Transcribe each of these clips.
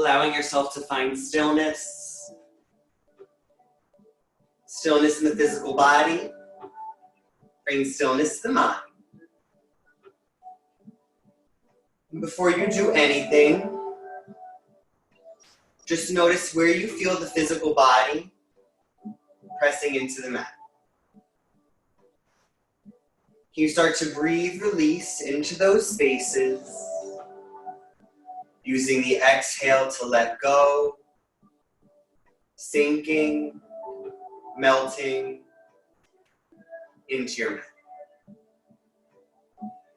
allowing yourself to find stillness. Stillness in the physical body. Bring stillness to the mind. And before you do anything, just notice where you feel the physical body pressing into the mat. Can you start to breathe release into those spaces, using the exhale to let go, sinking, melting into your mat.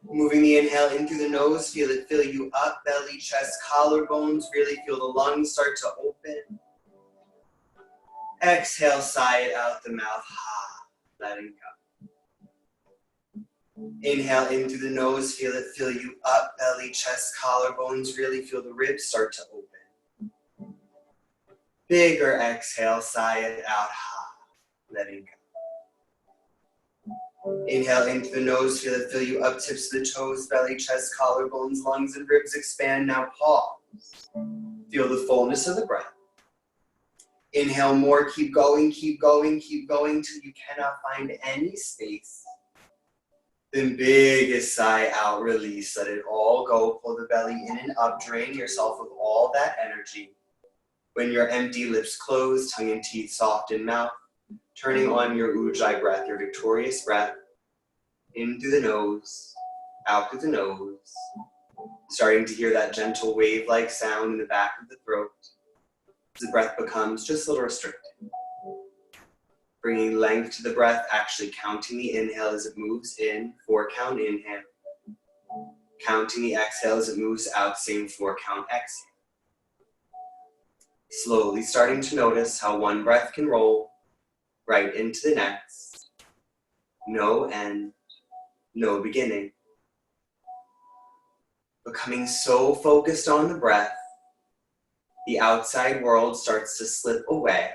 Moving the inhale in through the nose, feel it fill you up, belly, chest, collarbones, really feel the lungs start to open. Exhale, sigh it out the mouth, letting go. Inhale in through the nose, feel it fill you up, belly, chest, collarbones, really feel the ribs start to open. Bigger exhale, sigh it out, letting go. Inhale in through the nose, feel it fill you up, tips of the toes, belly, chest, collarbones, lungs, and ribs expand. Now pause. Feel the fullness of the breath. Inhale more, keep going, keep going, keep going till you cannot find any space. Then biggest sigh out, release, let it all go. Pull the belly in and up, drain yourself of all that energy. When you're empty, lips closed, tongue and teeth soft in mouth, turning on your Ujjayi breath, your victorious breath, in through the nose, out through the nose, starting to hear that gentle wave-like sound in the back of the throat as the breath becomes just a little restricted. Bringing length to the breath, actually counting the inhale as it moves in, 4-count inhale. Counting the exhale as it moves out, same 4-count exhale. Slowly starting to notice how one breath can roll right into the next. No end, no beginning. Becoming so focused on the breath, the outside world starts to slip away.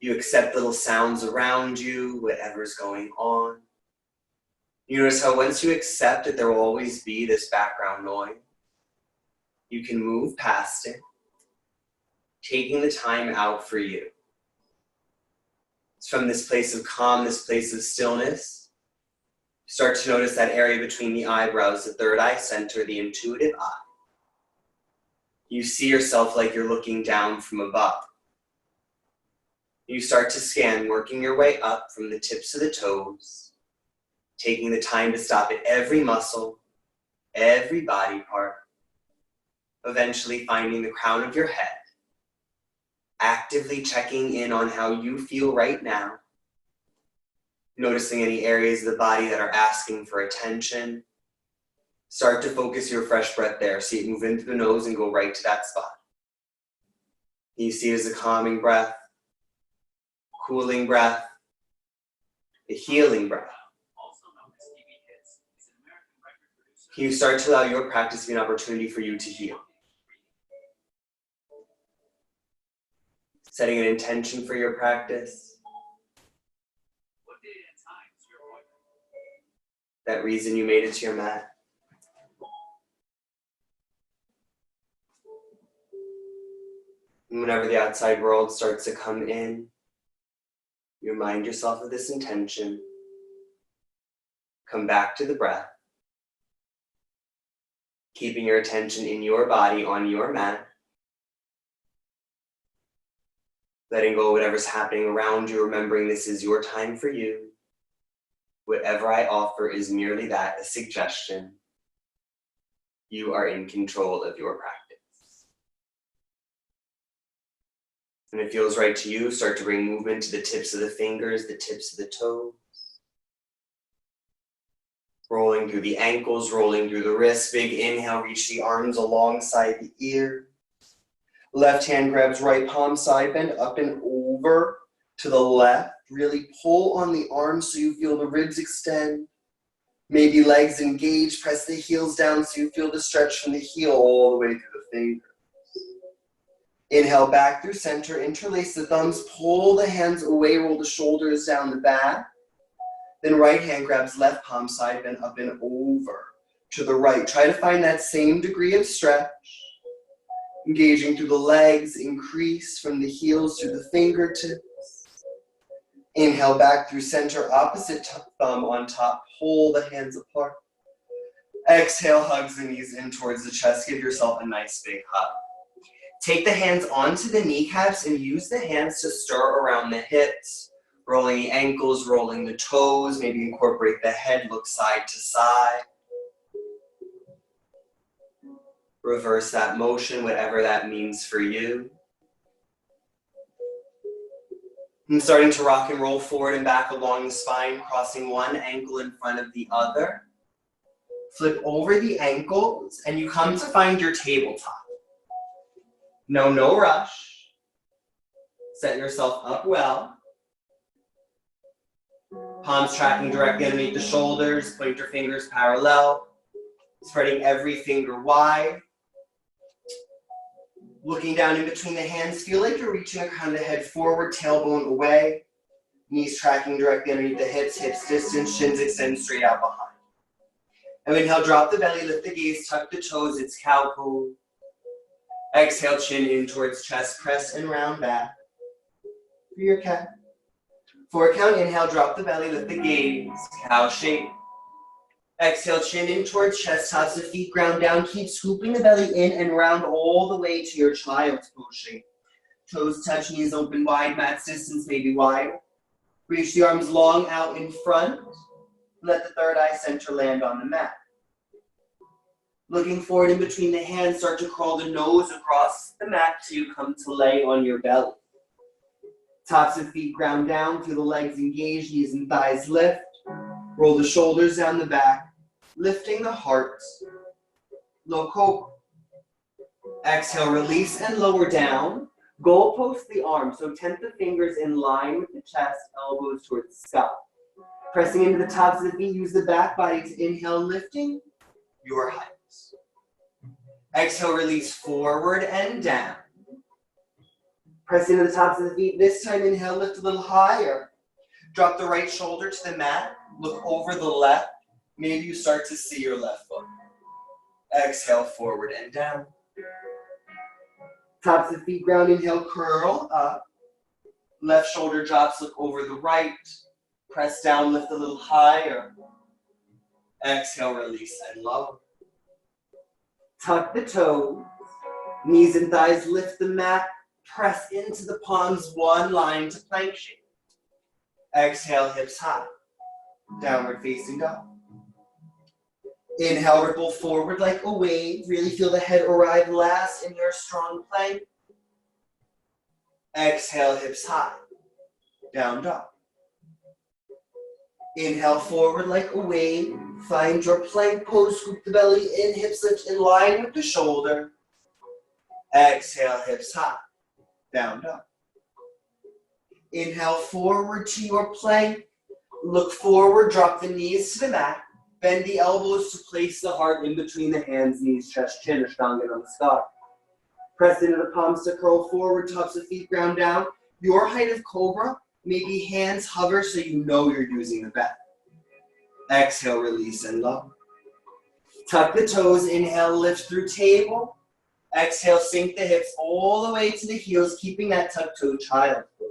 You accept little sounds around you, whatever's going on. You notice how once you accept that there will always be this background noise, you can move past it, taking the time out for you. It's from this place of calm, this place of stillness. Start to notice that area between the eyebrows, the third eye center, the intuitive eye. You see yourself like you're looking down from above. You start to scan, working your way up from the tips of the toes, taking the time to stop at every muscle, every body part, eventually finding the crown of your head, actively checking in on how you feel right now, noticing any areas of the body that are asking for attention. Start to focus your fresh breath there. See it move in through the nose and go right to that spot. You see it as a calming breath, cooling breath, a healing breath. Can you start to allow your practice to be an opportunity for you to heal? Setting an intention for your practice. That reason you made it to your mat. And whenever the outside world starts to come in, you remind yourself of this intention. Come back to the breath. Keeping your attention in your body, on your mat. Letting go of whatever's happening around you, remembering this is your time for you. Whatever I offer is merely that, a suggestion. You are in control of your practice. When it feels right to you, start to bring movement to the tips of the fingers, the tips of the toes. Rolling through the ankles, rolling through the wrists. Big inhale, reach the arms alongside the ear. Left hand grabs right palm, side bend, up and over to the left. Really pull on the arms so you feel the ribs extend. Maybe legs engage, press the heels down so you feel the stretch from the heel all the way through the fingers. Inhale back through center, interlace the thumbs, pull the hands away, roll the shoulders down the back. Then right hand grabs left palm, side bend, up and over to the right. Try to find that same degree of stretch. Engaging through the legs, increase from the heels through the fingertips. Inhale back through center, opposite thumb on top, pull the hands apart. Exhale, hugs the knees in towards the chest, give yourself a nice big hug. Take the hands onto the kneecaps and use the hands to stir around the hips, rolling the ankles, rolling the toes, maybe incorporate the head, look side to side. Reverse that motion, whatever that means for you. And starting to rock and roll forward and back along the spine, crossing one ankle in front of the other. Flip over the ankles, and you come to find your tabletop. No rush. Set yourself up well. Palms tracking directly underneath the shoulders, pointer fingers parallel. Spreading every finger wide. Looking down in between the hands, feel like you're reaching the crown of the head forward, tailbone away. Knees tracking directly underneath the hips, hips distance, shins extend straight out behind. And inhale, drop the belly, lift the gaze, tuck the toes, it's cow pose. Exhale, chin in towards chest, press and round back. For your cat. For a count, inhale, drop the belly, lift the gaze, cow shape. Exhale, chin in towards chest, tops of feet ground down. Keep scooping the belly in and round all the way to your child's pose shape. Toes touch, knees open wide, mat's distance maybe wider. Reach the arms long out in front. Let the third eye center land on the mat. Looking forward in between the hands, start to crawl the nose across the mat till you come to lay on your belly. Tops of feet ground down, feel the legs engage, knees and thighs lift. Roll the shoulders down the back, lifting the heart. Low cobra. Exhale, release and lower down. Goalpost the arms, so tenth the fingers in line with the chest, elbows towards the scalp. Pressing into the tops of the feet, use the back body to inhale, lifting your heights. Exhale, release forward and down. Press into the tops of the feet. This time, inhale, lift a little higher. Drop the right shoulder to the mat. Look over the left. Maybe you start to see your left foot. Exhale, forward and down. Tops of feet ground, inhale, curl up. Left shoulder drops, look over the right. Press down, lift a little higher. Exhale, release and lower. Tuck the toes. Knees and thighs lift the mat. Press into the palms, one line to plank shape. Exhale, hips high. Downward facing dog. Inhale, ripple forward like a wave. Really feel the head arrive last in your strong plank. Exhale, hips high. Down dog. Inhale, forward like a wave. Find your plank pose. Scoop the belly in. Hips lift in line with the shoulder. Exhale, hips high. Down dog. Inhale, forward to your plank. Look forward, drop the knees to the mat. Bend the elbows to place the heart in between the hands, knees, chest, chin, Ashtanga Namaskar. Press into the palms to curl forward, tops of feet ground down. Your height of cobra, maybe hands hover so you know you're using the back. Exhale, release and lower. Tuck the toes, inhale, lift through table. Exhale, sink the hips all the way to the heels, keeping that tucked toe child pose.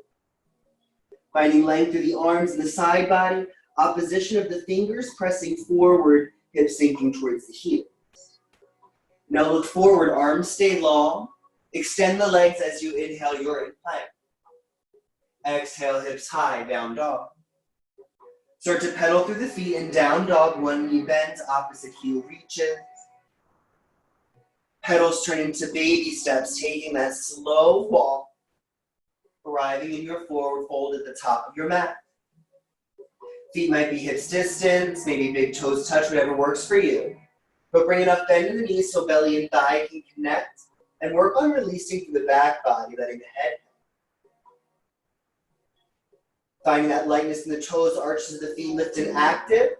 Finding length through the arms and the side body. Opposition of the fingers, pressing forward, hips sinking towards the heels. Now look forward, arms stay long. Extend the legs as you inhale, you're in plank. Exhale, hips high, down dog. Start to pedal through the feet and down dog, one knee bends, opposite heel reaches. Pedals turn into baby steps, taking that slow walk, arriving in your forward fold at the top of your mat. Feet might be hips distance, maybe big toes touch, whatever works for you. But bring enough bend in the knees so belly and thigh can connect, and work on releasing through the back body, letting the head. Finding that lightness in the toes, arches of the feet lift and active.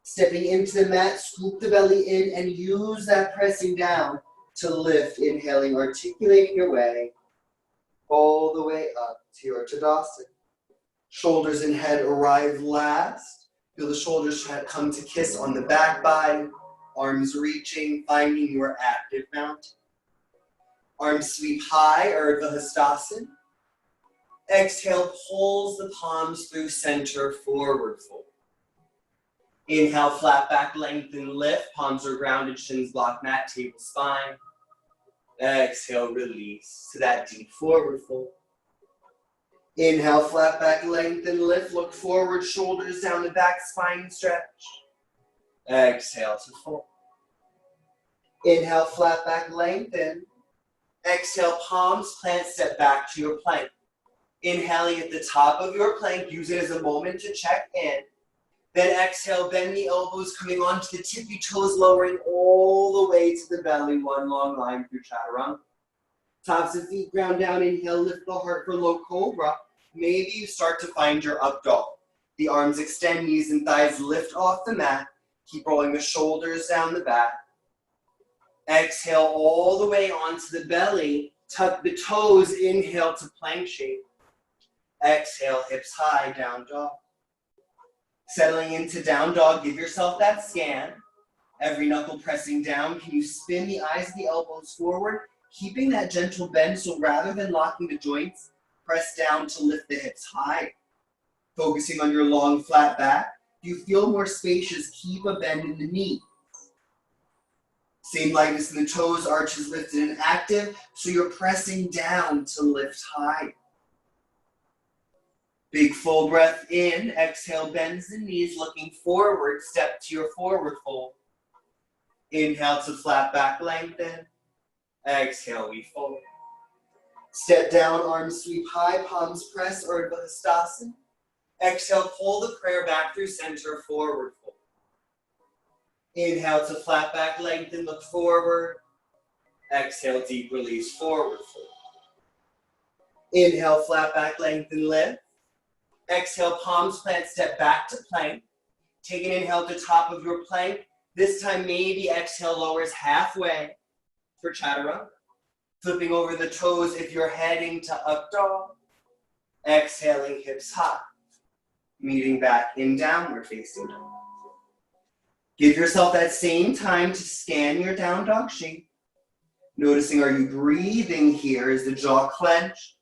Stepping into the mat, scoop the belly in, and use that pressing down to lift, inhaling, articulating your way all the way up to your Tadasana. Shoulders and head arrive last. Feel the shoulders come to kiss on the back body. Arms reaching, finding your active mountain. Arms sweep high, Urdhva Hastasana. Exhale, pulls the palms through center, forward fold. Inhale, flat back, lengthen, lift. Palms are grounded, shins block mat, table spine. Exhale, release to that deep forward fold. Inhale, flat back, lengthen, lift. Look forward, shoulders down the back, spine stretch. Exhale to fold. Inhale, flat back, lengthen. Exhale, palms plant, step back to your plank. Inhaling at the top of your plank, use it as a moment to check in. Then exhale, bend the elbows, coming onto the tippy toes, lowering all the way to the belly, one long line through chaturanga. Tops of feet ground down, inhale, lift the heart for low cobra. Maybe you start to find your up dog. The arms extend, knees and thighs lift off the mat. Keep rolling the shoulders down the back. Exhale all the way onto the belly. Tuck the toes, inhale to plank shape. Exhale, hips high, down dog. Settling into down dog, give yourself that scan. Every knuckle pressing down. Can you spin the eyes and the elbows forward? Keeping that gentle bend, so rather than locking the joints, press down to lift the hips high. Focusing on your long, flat back. If you feel more spacious, keep a bend in the knee. Same lightness in the toes, arches lifted and active, so you're pressing down to lift high. Big full breath in, exhale, bends the knees, looking forward, step to your forward fold. Inhale to flat back, lengthen. Exhale, we fold. Step down, arms sweep high, palms press, Urdhva Hastasana. Exhale, pull the prayer back through center, forward fold. Inhale to flat back, lengthen, look forward. Exhale, deep release, forward fold. Inhale, flat back, lengthen, lift. Exhale, palms plant, step back to plank. Take an inhale to top of your plank. This time, maybe exhale lowers halfway for chaturanga. Flipping over the toes if you're heading to up dog. Exhaling, hips high. Meeting back in downward facing dog. Give yourself that same time to scan your down dog shape. Noticing, are you breathing here? Is the jaw clenched?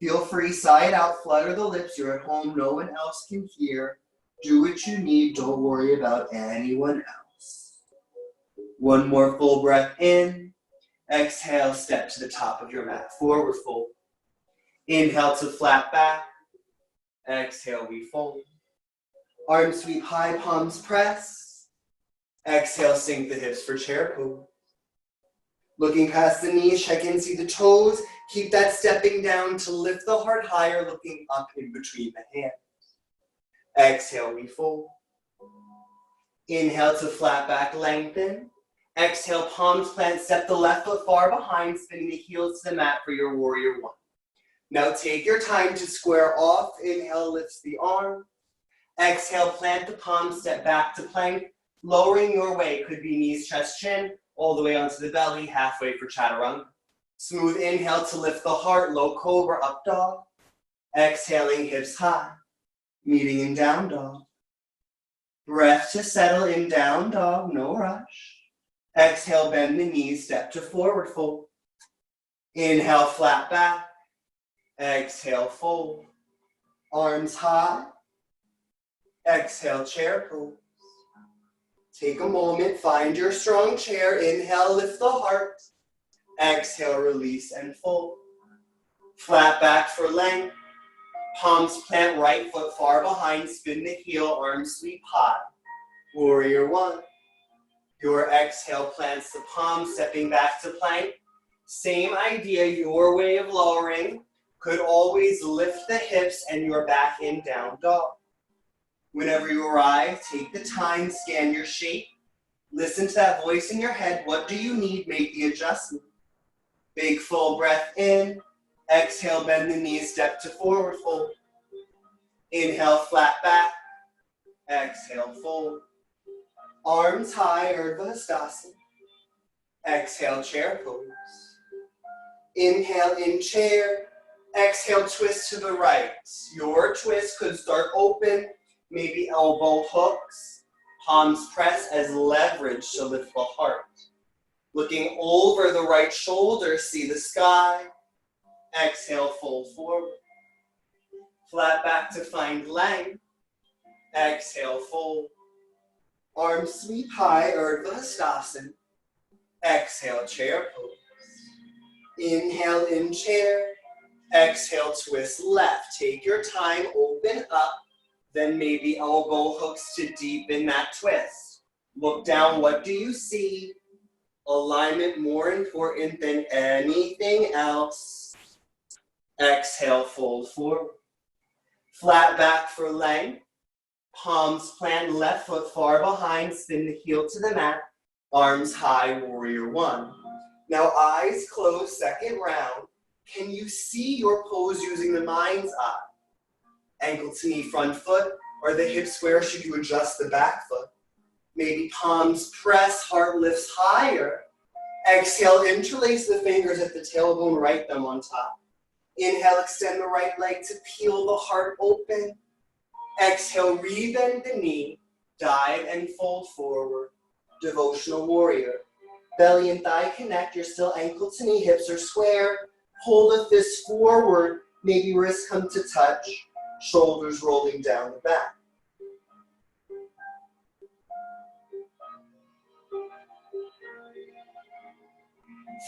Feel free, sigh it out, flutter the lips. You're at home, no one else can hear. Do what you need, don't worry about anyone else. One more full breath in. Exhale, step to the top of your mat, forward fold. Inhale to flat back. Exhale, we fold. Arms sweep high, palms press. Exhale, sink the hips for chair pose. Looking past the knees, check in, see the toes. Keep that stepping down to lift the heart higher, looking up in between the hands. Exhale, we fold. Inhale to flat back, lengthen. Exhale, palms plant, step the left foot far behind, spinning the heels to the mat for your warrior one. Now take your time to square off. Inhale, lifts the arm. Exhale, plant the palms, step back to plank. Lowering your weight, could be knees, chest, chin, all the way onto the belly, halfway for chaturanga. Smooth inhale to lift the heart, low cobra, up dog. Exhaling, hips high, meeting in down dog. Breath to settle in down dog, no rush. Exhale, bend the knees, step to forward fold. Inhale, flat back. Exhale, fold. Arms high. Exhale, chair pose. Take a moment, find your strong chair. Inhale, lift the heart. Exhale, release and fold. Flat back for length. Palms plant, right foot far behind. Spin the heel, arms sweep high. Warrior one. Your exhale plants the palms, stepping back to plank. Same idea, your way of lowering. Could always lift the hips and you're back in down dog. Whenever you arrive, take the time, scan your shape. Listen to that voice in your head. What do you need? Make the adjustment. Big full breath in. Exhale, bend the knees, step to forward fold. Inhale, flat back. Exhale, fold. Arms high, Urdhva Hastasana. Exhale, chair pose. Inhale, in chair. Exhale, twist to the right. Your twist could start open, maybe elbow hooks. Palms press as leverage to lift the heart. Looking over the right shoulder, see the sky. Exhale, fold forward. Flat back to find length. Exhale, fold. Arms sweep high, Urdhva Hastasana. Exhale, chair pose. Inhale in chair. Exhale, twist left. Take your time, open up. Then maybe elbow hooks to deepen that twist. Look down, what do you see? Alignment more important than anything else. Exhale, fold forward. Flat back for length. Palms plant, left foot far behind, spin the heel to the mat. Arms high, warrior one. Now eyes closed, second round. Can you see your pose using the mind's eye? Ankle to knee, front foot. Are the hips square? Should you adjust the back foot? Maybe palms press, heart lifts higher. Exhale, interlace the fingers at the tailbone, right thumb on top. Inhale, extend the right leg to peel the heart open. Exhale, rebend the knee, dive and fold forward. Devotional warrior. Belly and thigh connect, you're still ankle to knee, hips are square. Pull the fist forward, maybe wrists come to touch. Shoulders rolling down the back.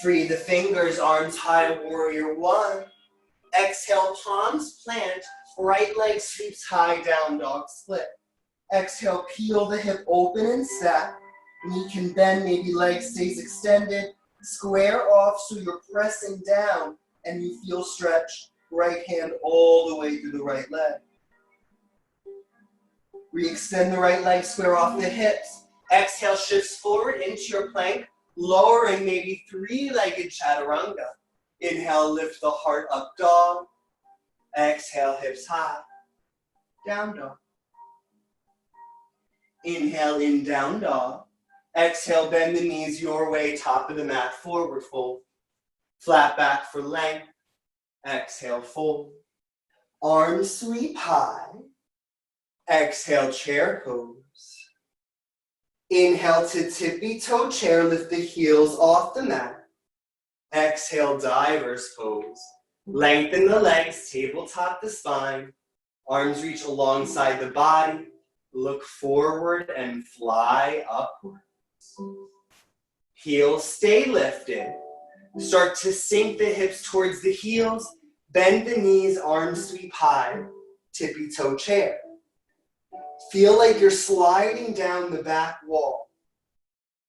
Free the fingers, arms high, warrior one. Exhale, palms plant, right leg sweeps high, down dog split. Exhale, peel the hip open and step. Knee can bend, maybe leg stays extended. Square off so you're pressing down and you feel stretch. Right hand all the way through the right leg. Re-extend the right leg, square off the hips. Exhale, shifts forward into your plank, lowering maybe three-legged chaturanga. Inhale, lift the heart up dog. Exhale, hips high. Down dog. Inhale in down dog. Exhale, bend the knees your way, top of the mat, forward fold. Flat back for length. Exhale, fold. Arms sweep high. Exhale, chair pose. Inhale to tippy toe chair, lift the heels off the mat. Exhale, diver's pose. Lengthen the legs, tabletop the spine. Arms reach alongside the body. Look forward and fly upwards. Heels stay lifted. Start to sink the hips towards the heels. Bend the knees, arms sweep high. Tippy toe chair. Feel like you're sliding down the back wall.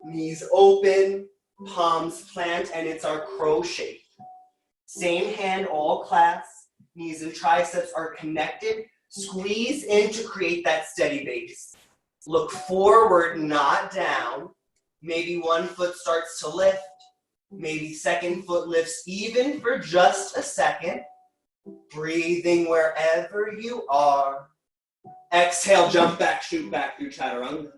Knees open, palms plant, and it's our crow shape. Same hand, all clasps. Knees and triceps are connected. Squeeze in to create that steady base. Look forward, not down. Maybe one foot starts to lift. Maybe second foot lifts even for just a second. Breathing wherever you are. Exhale, jump back, shoot back through chaturanga.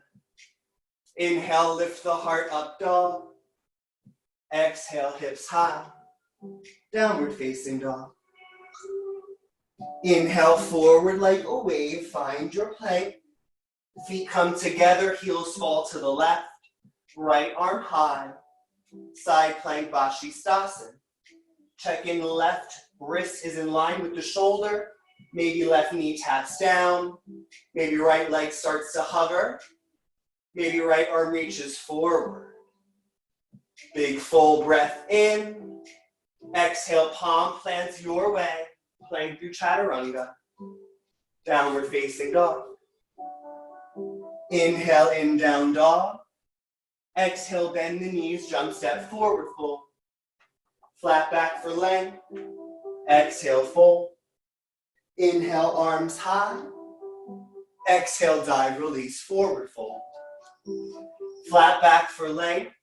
Inhale, lift the heart up dog. Exhale, hips high. Downward facing dog. Inhale, forward like a wave, find your plank. Feet come together, heels fall to the left. Right arm high. Side plank, Vashisthasana. Check in left wrist is in line with the shoulder. Maybe left knee taps down. Maybe right leg starts to hover. Maybe right arm reaches forward. Big full breath in. Exhale, palm plants your way. Plank through chaturanga. Downward facing dog. Inhale in down dog. Exhale, bend the knees, jump step forward fold. Flat back for length. Exhale, fold. Inhale, arms high. Exhale, dive, release, forward fold. Flat back for length.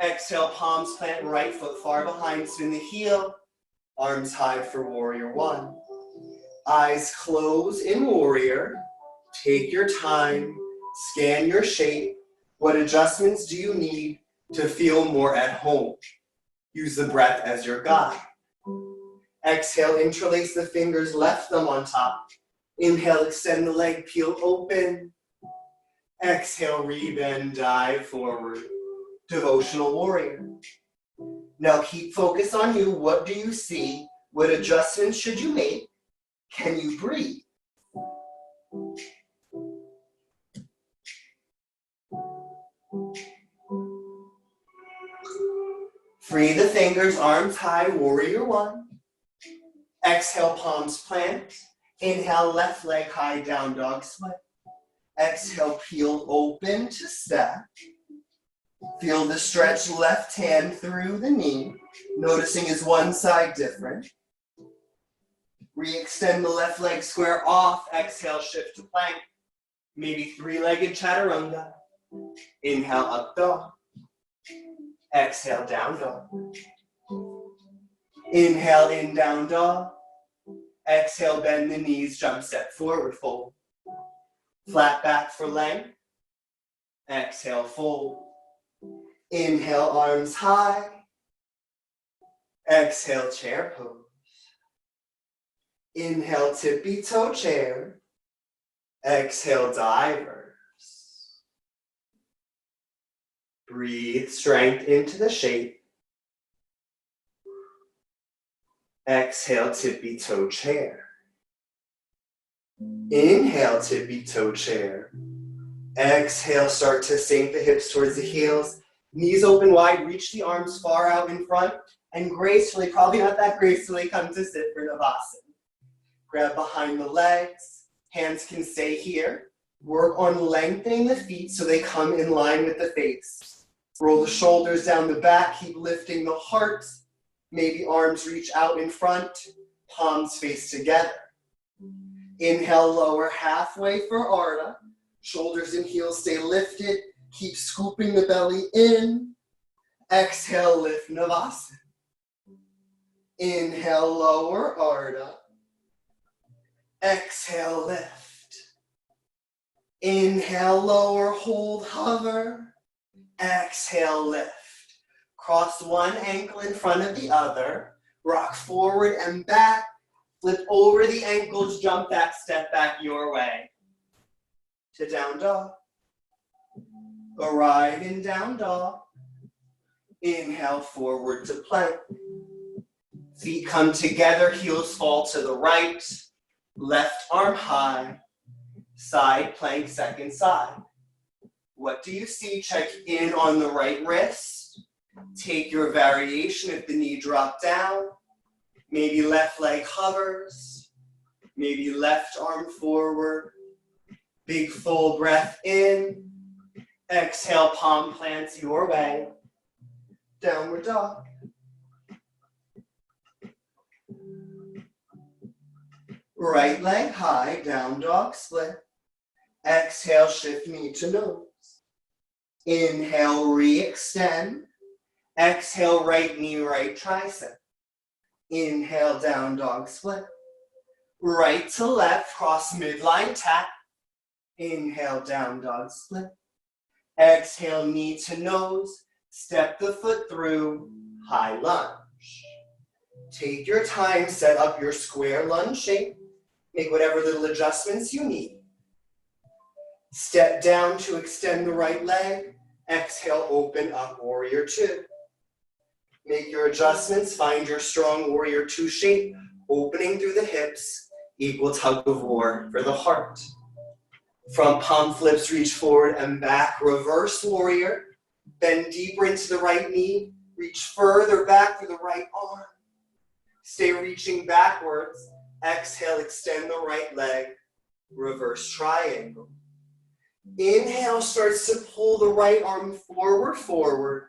Exhale, palms plant, right foot far behind, spin the heel. Arms high for warrior one. Eyes close in warrior. Take your time, scan your shape. What adjustments do you need to feel more at home? Use the breath as your guide. Exhale, interlace the fingers, left thumb on top. Inhale, extend the leg, peel open. Exhale, rebend, dive forward. Devotional warrior. Now keep focus on you. What do you see? What adjustments should you make? Can you breathe? Free the fingers, arms high, warrior one. Exhale, palms plant. Inhale, left leg high, down dog split. Exhale, peel open to step. Feel the stretch, left hand through the knee. Noticing is one side different. Re-extend the left leg square off. Exhale, shift to plank. Maybe three-legged chaturanga. Inhale, up dog. Exhale, down dog. Inhale, in, down dog. Exhale, bend the knees, jump, step forward, fold. Flat back for length. Exhale, fold. Inhale, arms high. Exhale, chair pose. Inhale, tippy toe chair. Exhale, divers. Breathe strength into the shape. Exhale, tippy toe chair. Inhale, tippy toe chair. Exhale, start to sink the hips towards the heels. Knees open wide, reach the arms far out in front, and gracefully, probably not that gracefully, come to sit for Navasana. Grab behind the legs, hands can stay here. Work on lengthening the feet so they come in line with the face. Roll the shoulders down the back, keep lifting the heart. Maybe arms reach out in front, palms face together. Inhale, lower halfway for Ardha. Shoulders and heels stay lifted. Keep scooping the belly in. Exhale, lift Navasana. Inhale, lower Ardha. Exhale, lift. Inhale, lower, hold, hover. Exhale, lift. Cross one ankle in front of the other. Rock forward and back. Flip over the ankles, jump back, step back your way. To down dog. Arrive in down dog. Inhale, forward to plank. Feet come together, heels fall to the right. Left arm high. Side plank, second side. What do you see? Check in on the right wrist. Take your variation if the knee dropped down. Maybe left leg hovers. Maybe left arm forward. Big full breath in. Exhale, palm plants your way. Downward dog. Right leg high, down dog split. Exhale, shift knee to nose. Inhale, re-extend. Exhale, right knee, right tricep. Inhale, down dog split. Right to left, cross midline tap. Inhale, down dog split. Exhale, knee to nose. Step the foot through, high lunge. Take your time, set up your square lunge shape. Make whatever little adjustments you need. Step down to extend the right leg. Exhale, open up, warrior two. Make your adjustments, find your strong warrior two shape, opening through the hips, equal tug of war for the heart. Front palm flips, reach forward and back, reverse warrior. Bend deeper into the right knee, reach further back through the right arm. Stay reaching backwards. Exhale, extend the right leg, reverse triangle. Inhale starts to pull the right arm forward.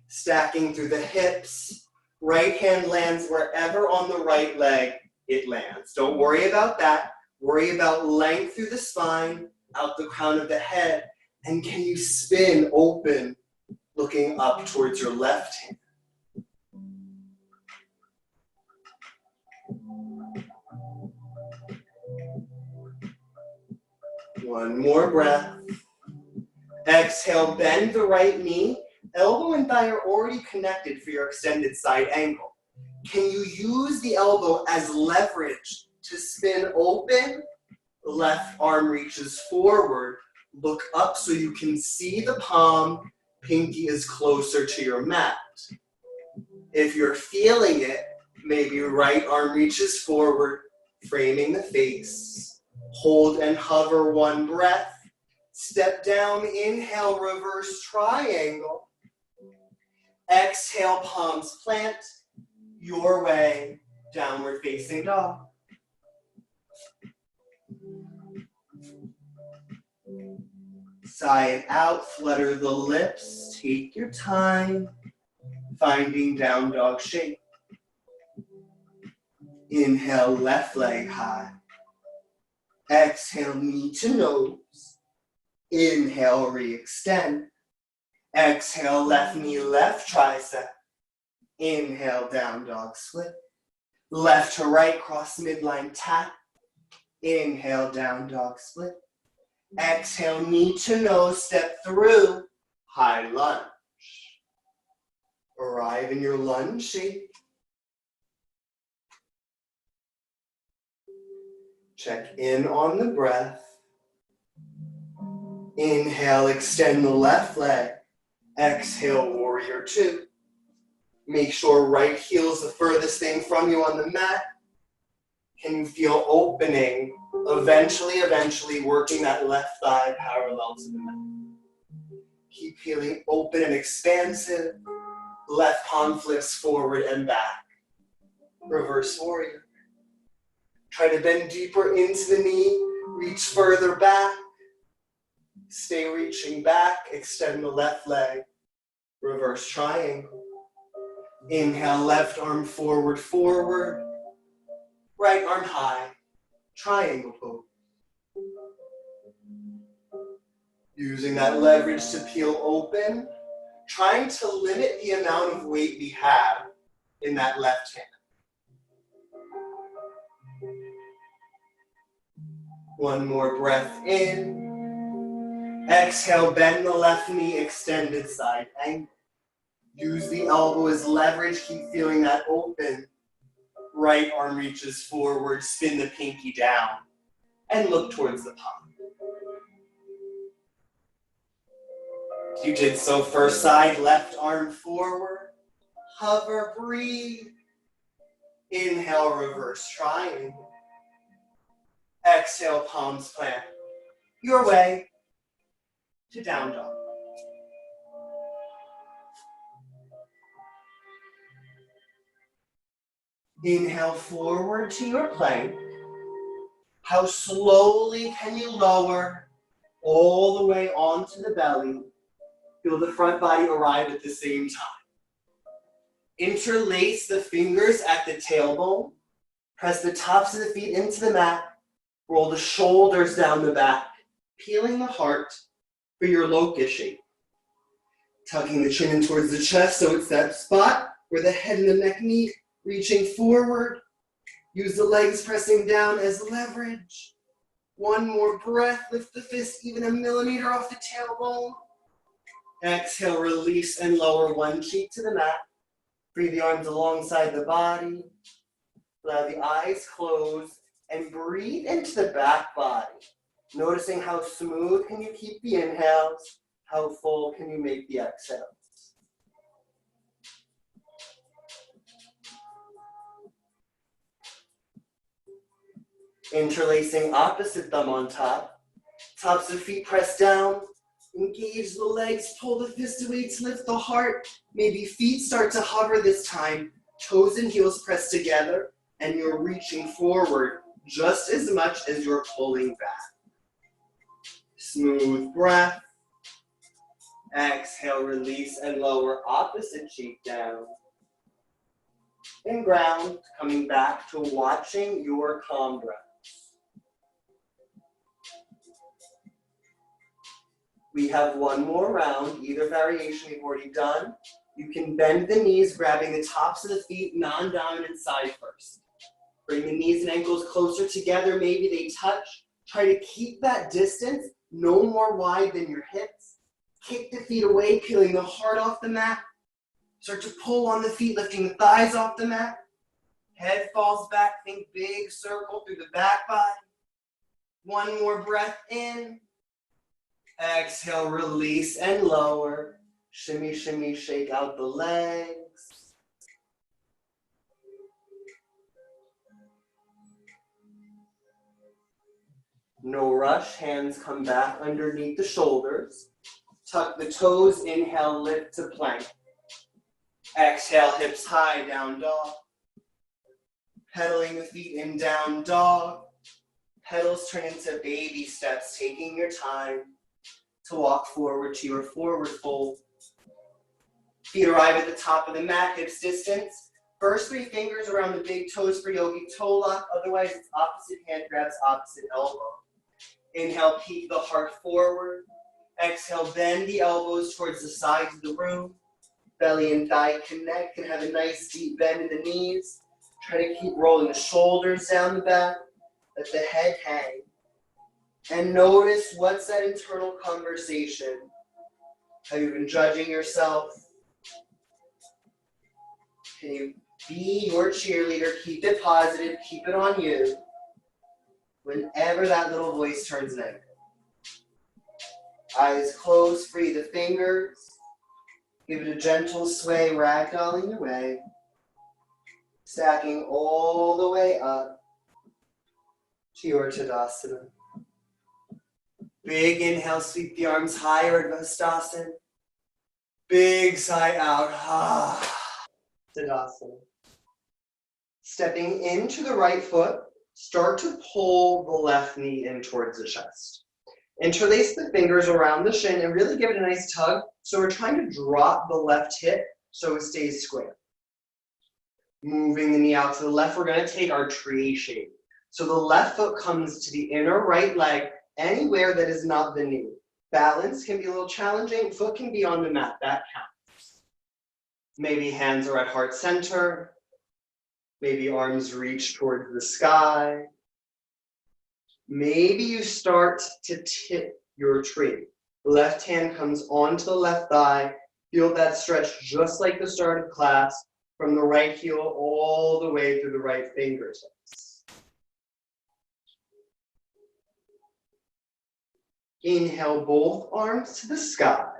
Stacking through the hips. Right hand lands wherever on the right leg it lands. Don't worry about that. Worry about length through the spine, out the crown of the head, and can you spin open, looking up towards your left hand. One more breath. Exhale, bend the right knee. Elbow and thigh are already connected for your extended side angle. Can you use the elbow as leverage to spin open? Left arm reaches forward. Look up so you can see the palm. Pinky is closer to your mat. If you're feeling it, maybe right arm reaches forward, framing the face. Hold and hover one breath. Step down, inhale, reverse triangle. Exhale, palms plant. Your way, downward facing dog. Sigh it out, flutter the lips, take your time, finding down dog shape. Inhale, left leg high. Exhale, knee to nose. Inhale, re-extend. Exhale, left knee, left tricep. Inhale, down dog split. Left to right, cross midline tap. Inhale, down dog split. Exhale, knee to nose, step through, high lunge. Arrive in your lunge shape. Check in on the breath. Inhale, extend the left leg. Exhale, warrior two. Make sure right heel is the furthest thing from you on the mat. Can you feel opening? Eventually working that left thigh parallel to the mat. Keep feeling open and expansive. Left palm flips forward and back. Reverse warrior. Try to bend deeper into the knee. Reach further back. Stay reaching back. Extend the left leg. Reverse triangle. Inhale, left arm forward, forward. Right arm high. Triangle pose. Using that leverage to peel open, trying to limit the amount of weight we have in that left hand. One more breath in. Exhale, bend the left knee, extended side angle. Use the elbow as leverage, keep feeling that open. Right arm reaches forward, spin the pinky down, and look towards the palm. You did so first side, left arm forward, hover, breathe. Inhale, reverse triangle. Exhale, palms plant. Your way to down dog. Inhale forward to your plank. How slowly can you lower all the way onto the belly? Feel the front body arrive at the same time. Interlace the fingers at the tailbone. Press the tops of the feet into the mat. Roll the shoulders down the back, peeling the heart for your locust shape. Tucking the chin in towards the chest so it's that spot where the head and the neck meet. Reaching forward, use the legs pressing down as leverage. One more breath, lift the fist even a millimeter off the tailbone. Exhale, release and lower one cheek to the mat. Bring the arms alongside the body. Allow the eyes close and breathe into the back body. Noticing how smooth can you keep the inhales, how full can you make the exhales. Interlacing opposite thumb on top. Tops of feet press down. Engage the legs, pull the fist away to lift the heart. Maybe feet start to hover this time. Toes and heels press together, and you're reaching forward just as much as you're pulling back. Smooth breath. Exhale, release and lower opposite cheek down. And ground, coming back to watching your calm breath. We have one more round, either variation we've already done. You can bend the knees, grabbing the tops of the feet, non-dominant side first. Bring the knees and ankles closer together, maybe they touch. Try to keep that distance, no more wide than your hips. Kick the feet away, peeling the heart off the mat. Start to pull on the feet, lifting the thighs off the mat. Head falls back, think big circle through the back body. One more breath in. Exhale, release and lower. Shimmy, shimmy, shake out the legs. No rush, hands come back underneath the shoulders. Tuck the toes, inhale, lift to plank. Exhale, hips high, down dog. Pedaling the feet in down dog. Pedals turn into baby steps, taking your time to walk forward to your forward fold. Feet arrive at the top of the mat, hips distance. First 3 fingers around the big toes for yogi toe lock, otherwise it's opposite hand grabs, opposite elbow. Inhale, peek the heart forward. Exhale, bend the elbows towards the sides of the room. Belly and thigh connect, can have a nice deep bend in the knees. Try to keep rolling the shoulders down the back. Let the head hang. And notice what's that internal conversation. Have you been judging yourself? Can you be your cheerleader? Keep it positive, keep it on you. Whenever that little voice turns negative. Eyes closed, free the fingers. Give it a gentle sway, ragdolling your way. Stacking all the way up to your Tadasana. Big inhale, sweep the arms higher, Urdhva. Big sigh out, Tadasana. Stepping into the right foot, start to pull the left knee in towards the chest. Interlace the fingers around the shin and really give it a nice tug. So we're trying to drop the left hip so it stays square. Moving the knee out to the left, we're going to take our tree shape. So the left foot comes to the inner right leg, anywhere that is not the knee. Balance can be a little challenging. Foot can be on the mat, that counts. Maybe hands are at heart center. Maybe arms reach towards the sky. Maybe you start to tip your tree. Left hand comes onto the left thigh. Feel that stretch just like the start of class, from the right heel all the way through the right fingertips. Inhale, both arms to the sky.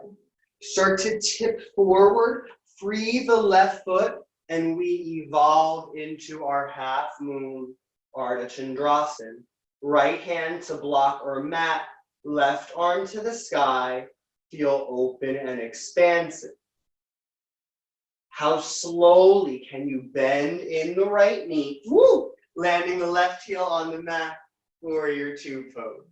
Start to tip forward, free the left foot, and we evolve into our half moon Ardha Chandrasana. Right hand to block or mat, left arm to the sky, feel open and expansive. How slowly can you bend in the right knee, woo, landing the left heel on the mat, warrior 2 pose.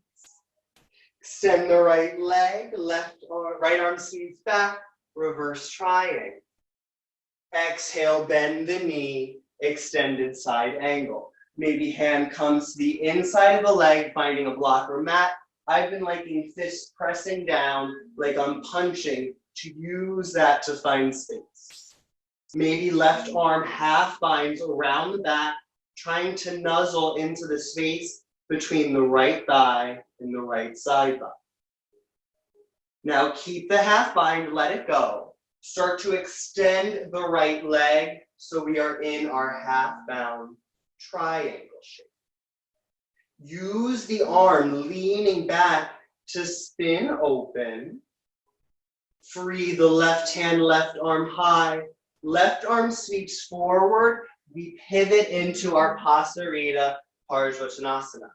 Extend the right leg, right arm sweeps back, reverse triangle. Exhale, bend the knee, extended side angle. Maybe hand comes to the inside of the leg, finding a block or mat. I've been liking fists pressing down like I'm punching to use that to find space. Maybe left arm half binds around the back, trying to nuzzle into the space between the right thigh and the right side thigh. Now keep the half bind, let it go. Start to extend the right leg so we are in our half bound triangle shape. Use the arm leaning back to spin open. Free the left hand, left arm high. Left arm sweeps forward. We pivot into our Pasarita Parsvottanasana.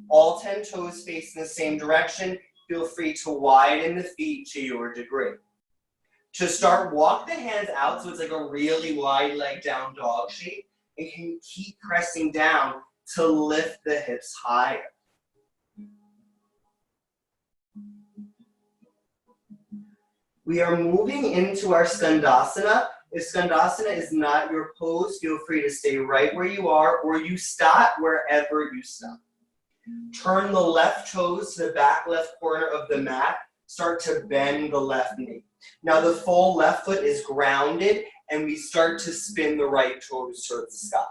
All 10 toes face in the same direction. Feel free to widen the feet to your degree. To start, walk the hands out so it's like a really wide leg down dog shape. And can you keep pressing down to lift the hips higher. We are moving into our Skandasana. If Skandasana is not your pose, feel free to stay right where you are or you stop wherever you stop. Turn the left toes to the back left corner of the mat. Start to bend the left knee. Now the full left foot is grounded and we start to spin the right toes towards the sky.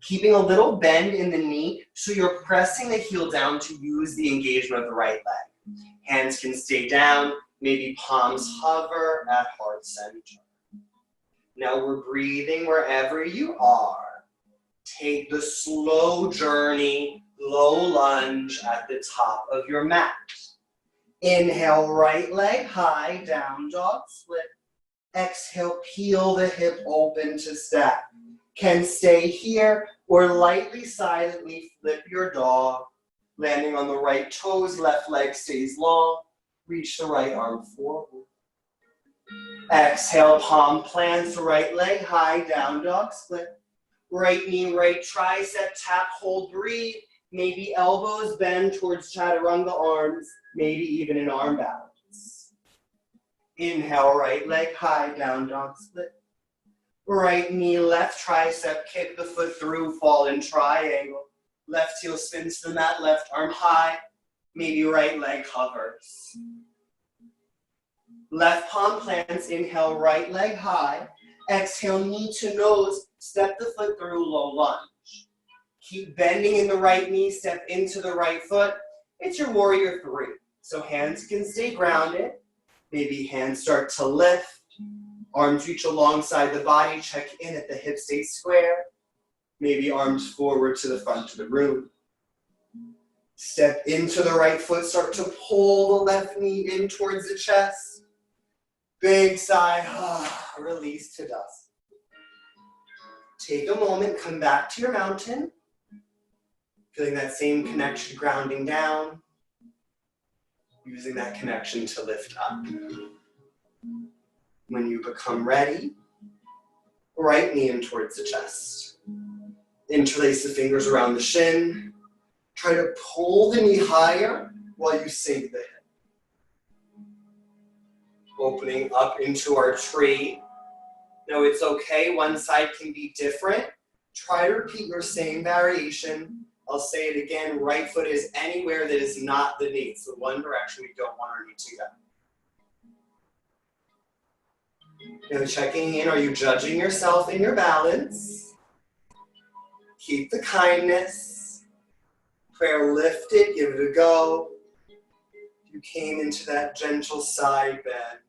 Keeping a little bend in the knee so you're pressing the heel down to use the engagement of the right leg. Hands can stay down, maybe palms hover at heart center. Now we're breathing wherever you are. Take the slow journey, low lunge at the top of your mat. Inhale, right leg high, down dog split. Exhale, peel the hip open to stack. Can stay here or lightly, silently flip your dog. Landing on the right toes, left leg stays long. Reach the right arm forward. Exhale, palm plants, right leg high, down dog split. Right knee, right tricep, tap, hold, breathe. Maybe elbows bend towards chaturanga arms, maybe even an arm balance. Inhale, right leg high, down dog split. Right knee, left tricep, kick the foot through, fall in triangle. Left heel spins to the mat, left arm high, maybe right leg hovers. Left palm plants, inhale, right leg high. Exhale, knee to nose, step the foot through, low lunge. Keep bending in the right knee, step into the right foot. It's your warrior three. So hands can stay grounded. Maybe hands start to lift. Arms reach alongside the body, check in at the hips stay square. Maybe arms forward to the front of the room. Step into the right foot, start to pull the left knee in towards the chest. Big sigh, release to dust. Take a moment, come back to your mountain. Feeling that same connection grounding down. Using that connection to lift up. When you become ready, right knee in towards the chest. Interlace the fingers around the shin. Try to pull the knee higher while you sink the hip. Opening up into our tree. Now it's okay, one side can be different. Try to repeat your same variation. I'll say it again, right foot is anywhere that is not the knee. It's the one direction we don't want our knee to go. Now checking in, are you judging yourself in your balance? Keep the kindness. Prayer lifted, give it a go. You came into that gentle side bend.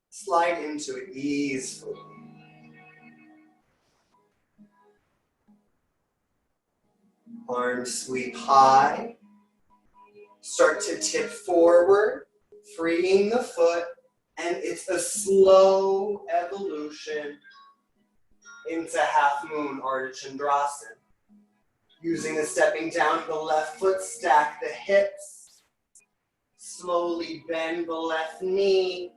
Slide into it easily. Arms sweep high. Start to tip forward, freeing the foot, and it's a slow evolution into half moon Ardha Chandrasana. Using the stepping down of the left foot, stack the hips. Slowly bend the left knee.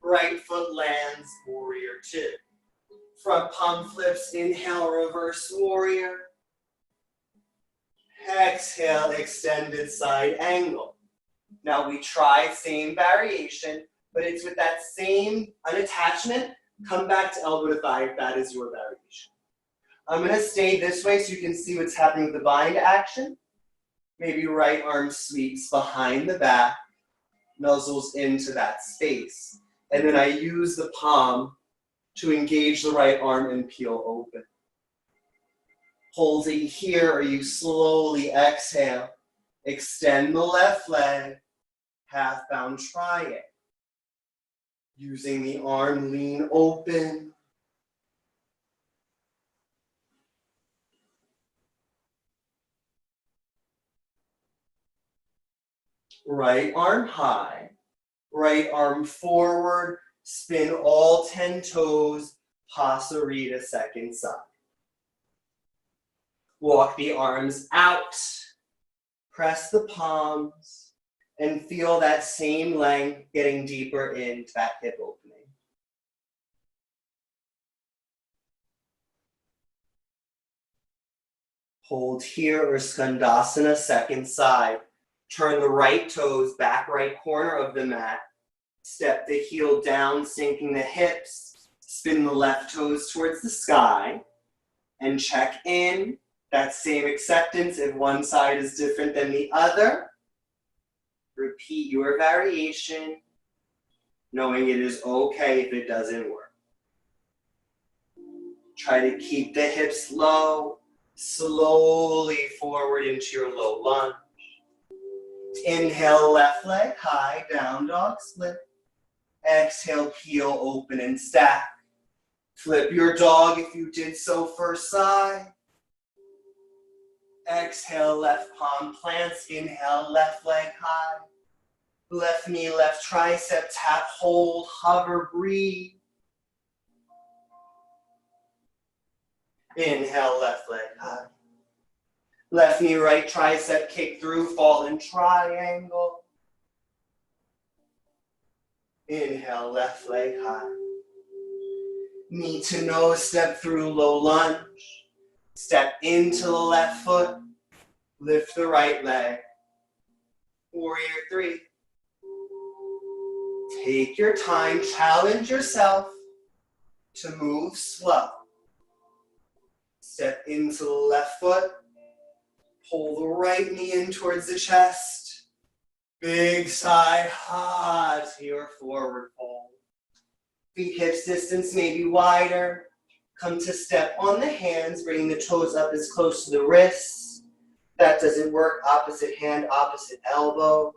Right foot lands, warrior two. Front palm flips, inhale, reverse warrior. Exhale, extended side angle. Now we try same variation, but it's with that same unattachment. Come back to elbow to thigh if that is your variation. I'm gonna stay this way so you can see what's happening with the bind action. Maybe right arm sweeps behind the back, nuzzles into that space. And then I use the palm to engage the right arm and peel open. Holding here, or you slowly exhale. Extend the left leg, half bound triangle. Using the arm, lean open. Right arm high, right arm forward, spin all 10 toes, Pasarita second side. Walk the arms out, press the palms, and feel that same length getting deeper into that hip opening. Hold here or Skandasana second side. Turn the right toes, back right corner of the mat. Step the heel down, sinking the hips. Spin the left toes towards the sky. And check in. That same acceptance if one side is different than the other. Repeat your variation, knowing it is okay if it doesn't work. Try to keep the hips low, slowly forward into your low lunge. Inhale, left leg high, down dog split. Exhale, peel open and stack. Flip your dog if you did so first side. Exhale, left palm plants. Inhale, left leg high. Left knee, left tricep, tap, hold, hover, breathe. Inhale, left leg high. Left knee, right tricep, kick through, fall in triangle. Inhale, left leg high. Knee to nose, step through, low lunge. Step into the left foot, lift the right leg. Warrior 3. Take your time, challenge yourself to move slow. Step into the left foot, pull the right knee in towards the chest. Big sigh, to your forward fold. Feet hips distance may be wider. Come to step on the hands, bringing the toes up as close to the wrists. That doesn't work, opposite hand, opposite elbow.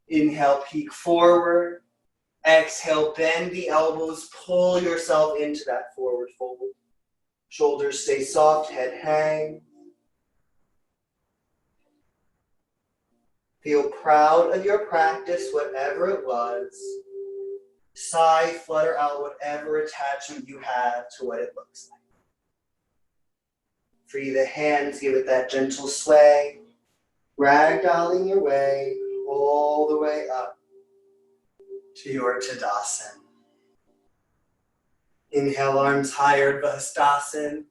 Inhale, peek forward. Exhale, bend the elbows, pull yourself into that forward fold. Shoulders stay soft, head hang. Feel proud of your practice, whatever it was. Sigh, flutter out whatever attachment you have to what it looks like. Free the hands, give it that gentle sway. Ragdolling your way all the way up to your Tadasana. Inhale, arms higher, Bahastasana.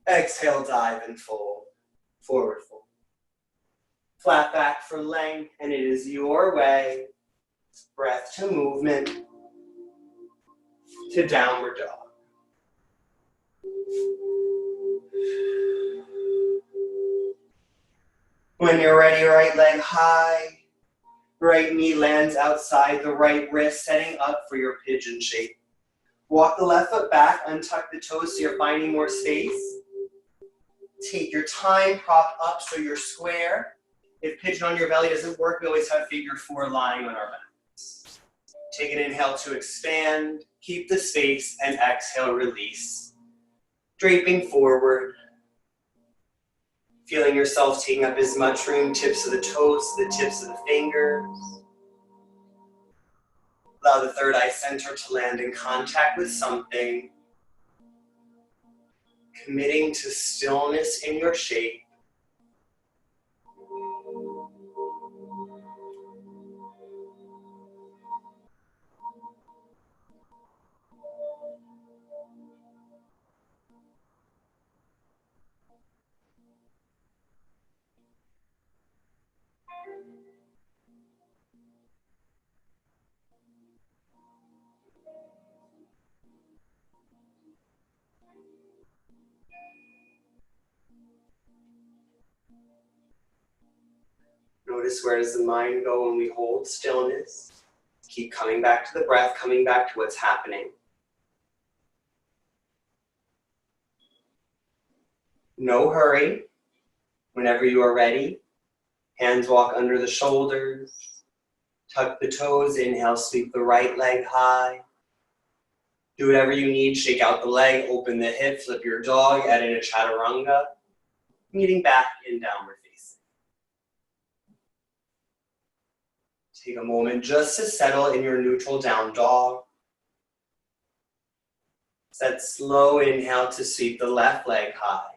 Exhale, dive and fold, forward fold. Flat back for length, and it is your way. Breath to movement, to downward dog. When you're ready, right leg high. Right knee lands outside the right wrist, setting up for your pigeon shape. Walk the left foot back, untuck the toes so you're finding more space. Take your time, prop up so you're square. If pigeon on your belly doesn't work, we always have figure 4 lying on our backs. Take an inhale to expand, keep the space, and exhale, release. Draping forward. Feeling yourself taking up as much room, tips of the toes to the tips of the fingers. Allow the third eye center to land in contact with something. Committing to stillness in your shape. Notice where does the mind go when we hold stillness. Keep coming back to the breath, coming back to what's happening. No hurry. Whenever you are ready, hands walk under the shoulders. Tuck the toes, inhale, sweep the right leg high. Do whatever you need, shake out the leg, open the hip, flip your dog, add in a chaturanga. Meeting back in downward facing. Take a moment just to settle in your neutral down dog. Set slow inhale to sweep the left leg high.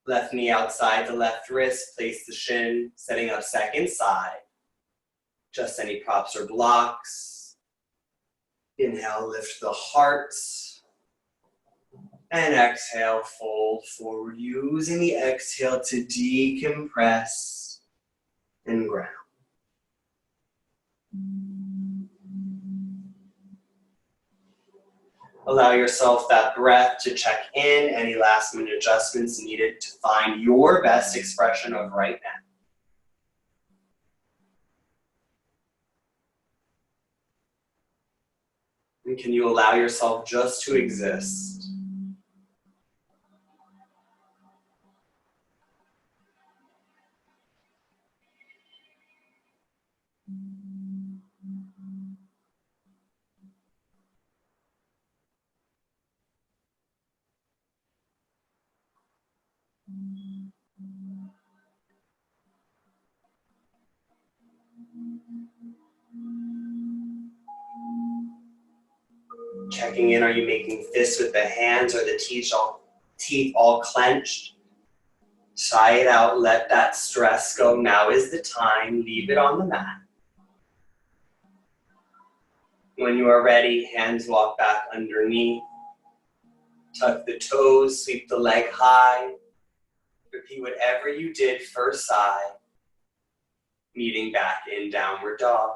Left knee outside the left wrist, place the shin, setting up second side. Just any props or blocks. Inhale, lift the heart. And exhale, fold forward, using the exhale to decompress and ground. Allow yourself that breath to check in, any last minute adjustments needed to find your best expression of right now. And can you allow yourself just to exist? Checking in, are you making fists with the hands or the teeth all clenched? Sigh it out, let that stress go. Now is the time, leave it on the mat. When you are ready, hands walk back underneath. Tuck the toes, sweep the leg high. Repeat whatever you did first side, meeting back in downward dog.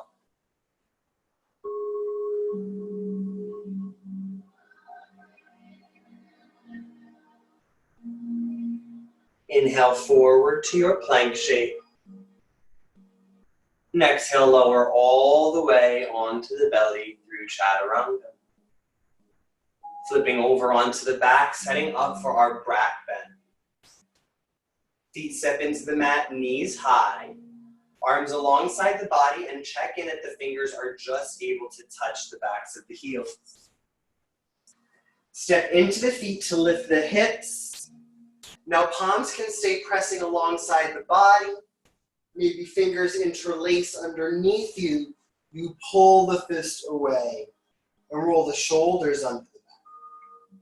Inhale forward to your plank shape. And exhale, lower all the way onto the belly through chaturanga. Flipping over onto the back, setting up for our back bend. Feet step into the mat, knees high. Arms alongside the body, and check in that the fingers are just able to touch the backs of the heels. Step into the feet to lift the hips. Now palms can stay pressing alongside the body. Maybe fingers interlace underneath you. You pull the fist away and roll the shoulders under the back.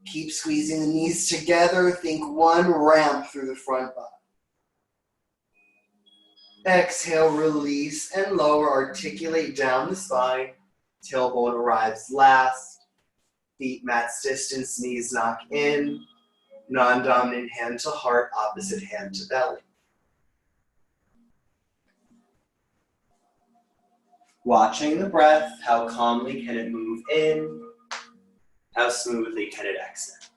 Keep squeezing the knees together. Think one ramp through the front body. Exhale, release and lower. Articulate down the spine. Tailbone arrives last. Feet mat's distance, knees knock in. Non-dominant hand to heart, opposite hand to belly. Watching the breath, how calmly can it move in? How smoothly can it exit?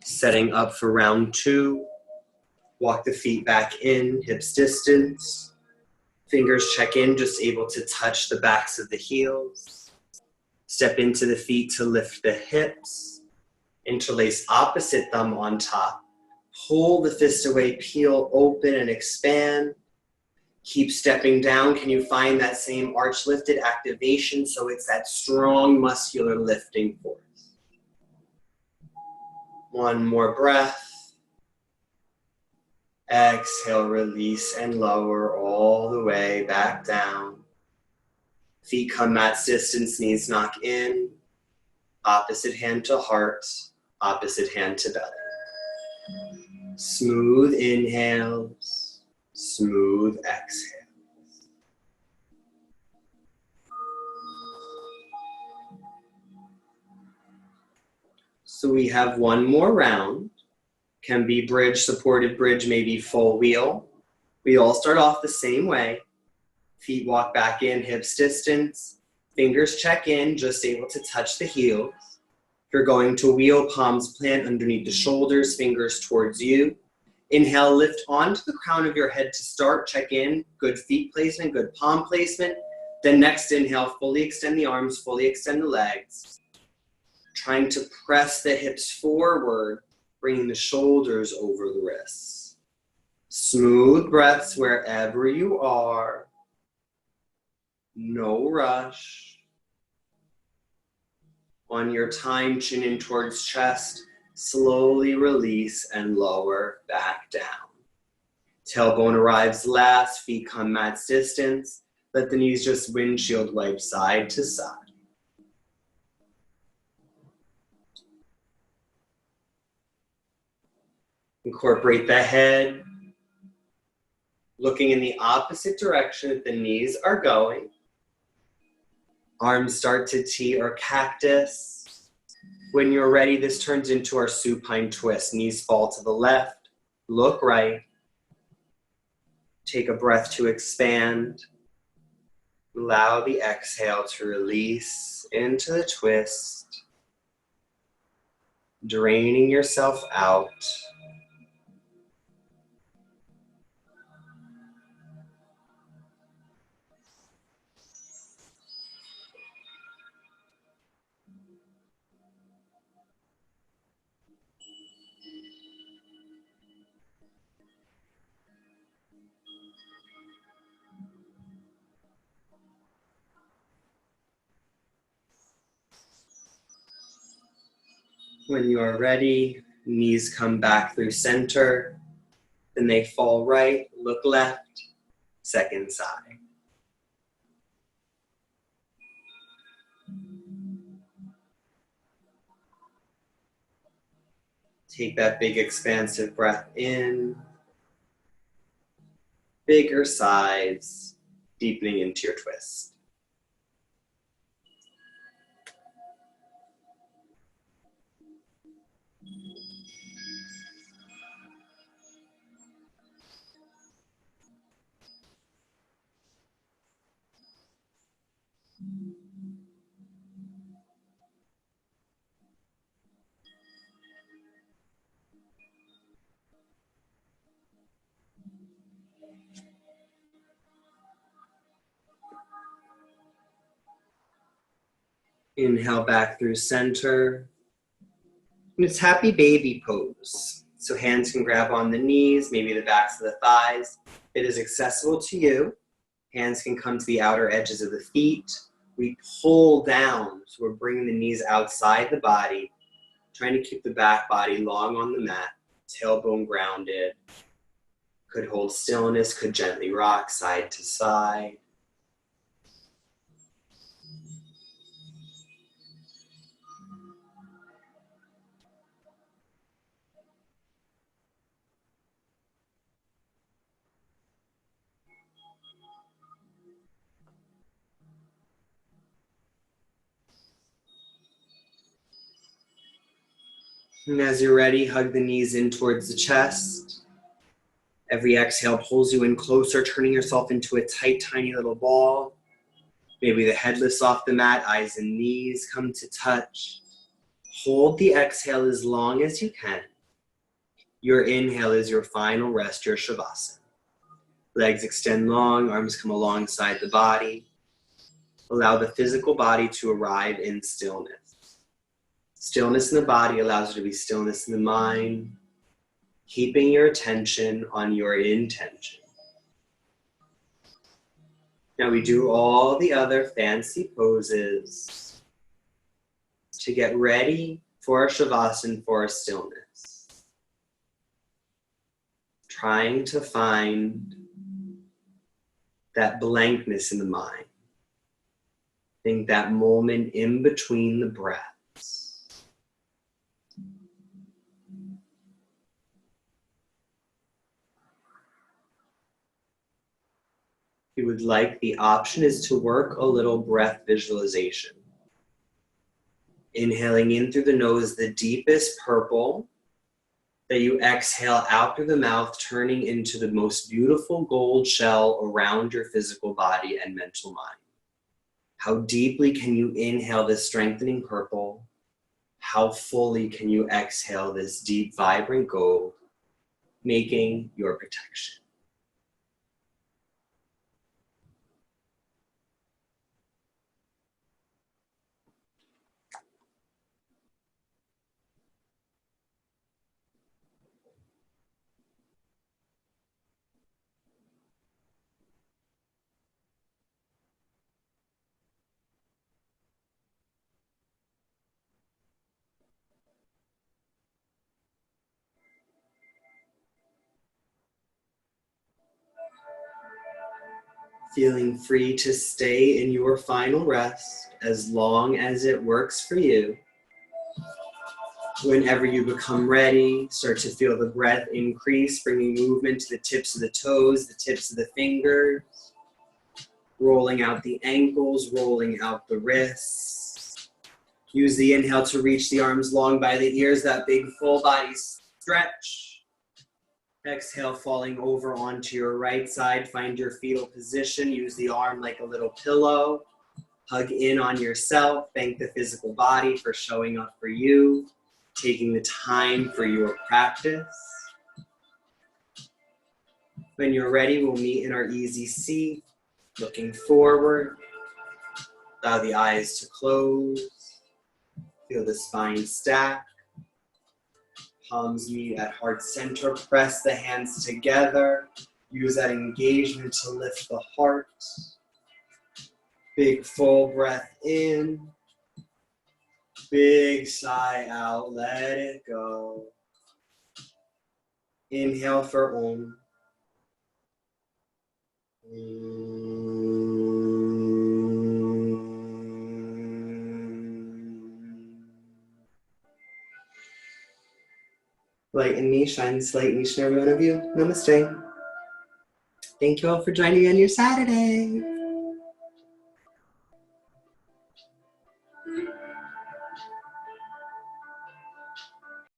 Setting up for round two. Walk the feet back in, hips distance. Fingers check in, just able to touch the backs of the heels. Step into the feet to lift the hips. Interlace opposite thumb on top. Pull the fist away, peel open and expand. Keep stepping down. Can you find that same arch lifted activation? So it's that strong muscular lifting force. One more breath. Exhale, release and lower all the way back down. Feet come mat's distance, knees knock in. Opposite hand to heart, opposite hand to belly. Smooth inhales, smooth exhales. So we have one more round. Can be bridge, supported bridge, maybe full wheel. We all start off the same way. Feet walk back in, hips distance. Fingers check in, just able to touch the heels. If you're going to wheel, palms plant underneath the shoulders, fingers towards you. Inhale, lift onto the crown of your head to start. Check in, good feet placement, good palm placement. Then next inhale, fully extend the arms, fully extend the legs. Trying to press the hips forward, bringing the shoulders over the wrists. Smooth breaths wherever you are. No rush. On your time, chin in towards chest. Slowly release and lower back down. Tailbone arrives last, feet come mat's distance. Let the knees just windshield wipe side to side. Incorporate the head, looking in the opposite direction that the knees are going. Arms start to T or cactus. When you're ready, this turns into our supine twist. Knees fall to the left, look right. Take a breath to expand. Allow the exhale to release into the twist, draining yourself out. When you are ready, knees come back through center, then they fall right, look left, second side. Take that big expansive breath in, bigger sighs, deepening into your twist. Inhale back through center. And it's happy baby pose. So hands can grab on the knees, maybe the backs of the thighs. It is accessible to you. Hands can come to the outer edges of the feet. We pull down, so we're bringing the knees outside the body, trying to keep the back body long on the mat, tailbone grounded. Could hold stillness, could gently rock side to side. And as you're ready, hug the knees in towards the chest. Every exhale pulls you in closer, turning yourself into a tight, tiny little ball. Maybe the head lifts off the mat, eyes and knees come to touch. Hold the exhale as long as you can. Your inhale is your final rest, your Shavasana. Legs extend long, arms come alongside the body. Allow the physical body to arrive in stillness. Stillness in the body allows you to be stillness in the mind, keeping your attention on your intention. Now we do all the other fancy poses to get ready for our Shavasana, for our stillness. Trying to find that blankness in the mind. Think that moment in between the breaths. If you would like, the option is to work a little breath visualization. Inhaling in through the nose, the deepest purple, that you exhale out through the mouth, turning into the most beautiful gold shell around your physical body and mental mind. How deeply can you inhale this strengthening purple? How fully can you exhale this deep, vibrant gold, making your protection? Feeling free to stay in your final rest as long as it works for you. Whenever you become ready, start to feel the breath increase, bringing movement to the tips of the toes, the tips of the fingers, rolling out the ankles, rolling out the wrists. Use the inhale to reach the arms long by the ears, that big full body stretch. Exhale, falling over onto your right side. Find your fetal position. Use the arm like a little pillow. Hug in on yourself. Thank the physical body for showing up for you, taking the time for your practice. When you're ready, we'll meet in our easy seat, looking forward. Allow the eyes to close. Feel the spine stack. Palms meet at heart center. Press the hands together. Use that engagement to lift the heart. Big full breath in. Big sigh out, let it go. Inhale for Om. Light in me shines light in each and every one of you. Namaste. Thank you all for joining me on your Saturday.